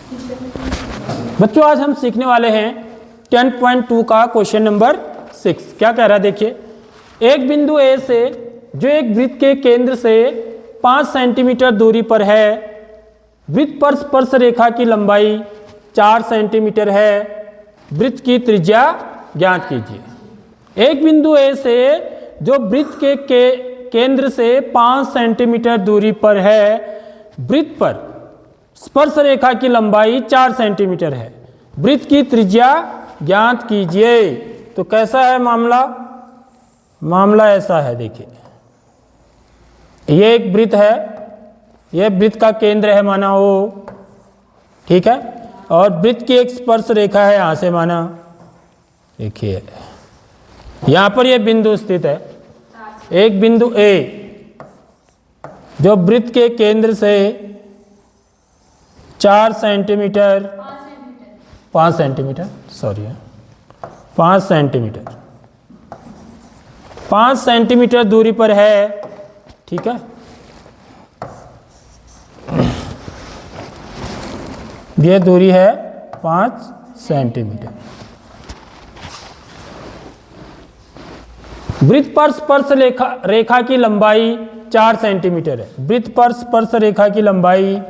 बच्चों आज हम सीखने वाले हैं 10.2 का क्वेश्चन नंबर 6। क्या कह रहा है देखिए, एक बिंदु ए से जो एक वृत्त के केंद्र से 5 सेंटीमीटर दूरी पर है, वृत्त पर स्पर्श रेखा की लंबाई 4 सेंटीमीटर है, वृत्त की त्रिज्या ज्ञात कीजिए। एक बिंदु ए से जो वृत्त के केंद्र से 5 सेंटीमीटर दूरी पर है, वृत्त पर स्पर्श रेखा की लंबाई 4 सेंटीमीटर है, वृत्त की त्रिज्या ज्ञात कीजिए। तो कैसा है मामला? मामला ऐसा है, देखिए ये एक वृत्त है, यह वृत्त का केंद्र है माना ओ, ठीक है, और वृत्त की एक स्पर्श रेखा है यहां से माना, देखिए यहां पर यह बिंदु स्थित है, एक बिंदु ए जो वृत्त के केंद्र से 4 सेंटीमीटर 5 सेंटीमीटर 5 सेंटीमीटर दूरी पर है, ठीक है। यह दूरी है 5 सेंटीमीटर। वृत्त पर स्पर्श रेखा की लंबाई 4 सेंटीमीटर है, वृत्त पर स्पर्श रेखा की लंबाई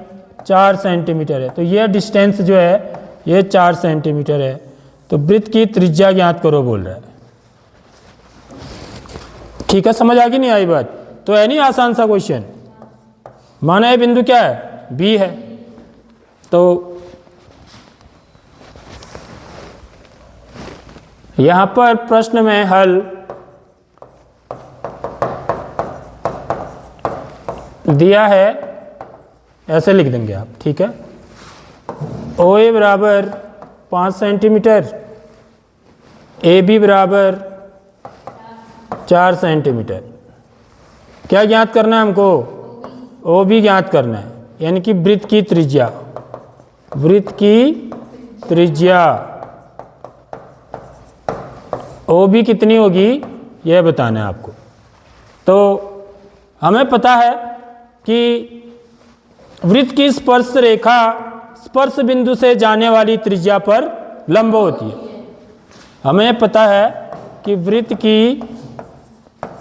4 सेंटीमीटर है, तो यह डिस्टेंस जो है ये 4 सेंटीमीटर है। तो वृत्त की त्रिज्या ज्ञात करो बोल रहा है, ठीक है। समझ आ गई नहीं आई बात? तो है नहीं आसान सा क्वेश्चन। माना ये बिंदु क्या है? बी है, तो यहां पर प्रश्न में हल दिया है, ऐसे लिख देंगे आप, ठीक है। ओ ए बराबर 5 सेंटीमीटर, ए बी बराबर 4 सेंटीमीटर। क्या ज्ञात करना है हमको? ओ बी ज्ञात करना है, यानी कि वृत्त की त्रिज्या। वृत्त की त्रिज्या ओ बी कितनी होगी यह बताना है आपको। तो हमें पता है कि वृत्त की स्पर्श रेखा स्पर्श बिंदु से जाने वाली त्रिज्या पर लंब होती है। हमें पता है कि वृत्त की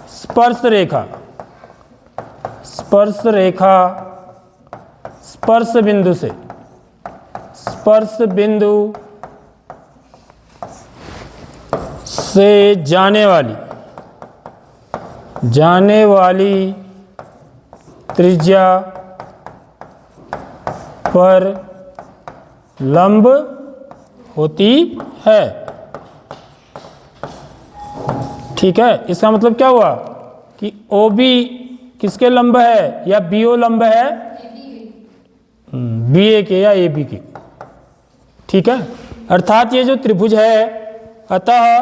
स्पर्श रेखा स्पर्श बिंदु से जाने वाली त्रिज्या पर लंब होती है, ठीक है। इसका मतलब क्या हुआ कि ओ बी किसके लंब है, या बी ओ लंब है बी ए के या ए बी के, ठीक है। अर्थात ये जो त्रिभुज है, अतः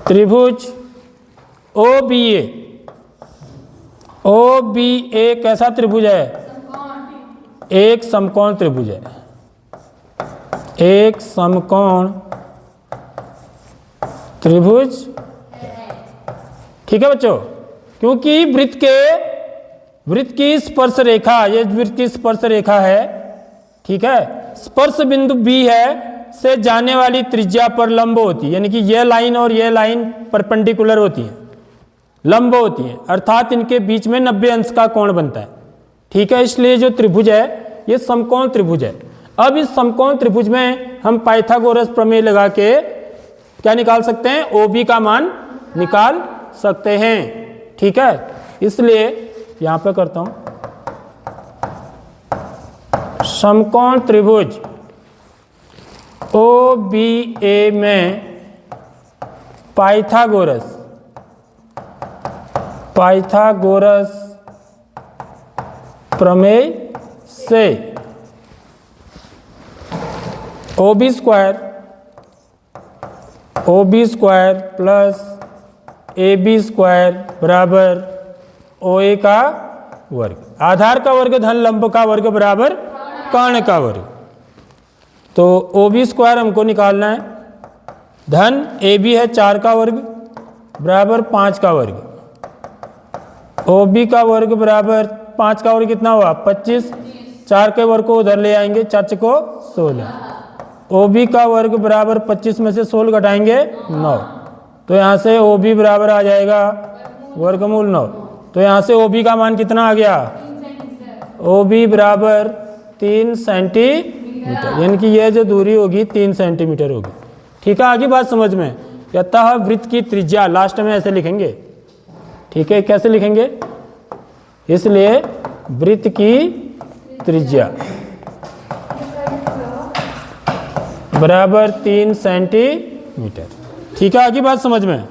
त्रिभुज ओ बी ए कैसा त्रिभुज है? एक समकोण त्रिभुज है, एक समकोण त्रिभुज, ठीक है बच्चों। क्योंकि वृत्त की स्पर्श रेखा, ये वृत्त की स्पर्श रेखा है, ठीक है, स्पर्श बिंदु बी है से जाने वाली त्रिज्या पर लंब होती है, यानी कि यह लाइन और यह लाइन परपेंडिकुलर होती है, लंब होती है, अर्थात इनके बीच में 90 अंश का कोण बनता है, ठीक है। इसलिए जो त्रिभुज है ये समकोण त्रिभुज है। अब इस समकोण त्रिभुज में हम पाइथागोरस प्रमेय लगा के क्या निकाल सकते हैं? ओ बी का मान निकाल सकते हैं, ठीक है। इसलिए यहां पे करता हूं, समकोण त्रिभुज ओ बी ए में पाइथागोरस प्रमेय से O B square plus A B square बराबर ओ ए का वर्ग, आधार का वर्ग धन लंब का वर्ग बराबर कर्ण का वर्ग। तो ओ बी स्क्वायर हमको निकालना है, धन ए बी है 4 का वर्ग बराबर 5 का वर्ग, ओ बी का वर्ग बराबर 5 का वर्ग कितना हुआ? 25, 4 के वर्ग को उधर ले आएंगे, 4 को 16। OB का वर्ग बराबर 25 में से 16 घटाएंगे 9, तो यहाँ से OB बराबर आ जाएगा वर्गमूल 9। तो यहाँ से OB का मान कितना आ गया? OB बराबर 3 सेंटीमीटर, यानी कि यह जो दूरी होगी 3 सेंटीमीटर होगी। ठीक है, आगे बात समझ में। अतः वृत्त की त्रिज्या लास्ट में ऐसे लिखेंगे। ठीक है, कैसे लिखेंगे? इसलिए वृत्त की त्रिज्या बराबर 3 सेंटीमीटर। ठीक है, आगे बात समझ में।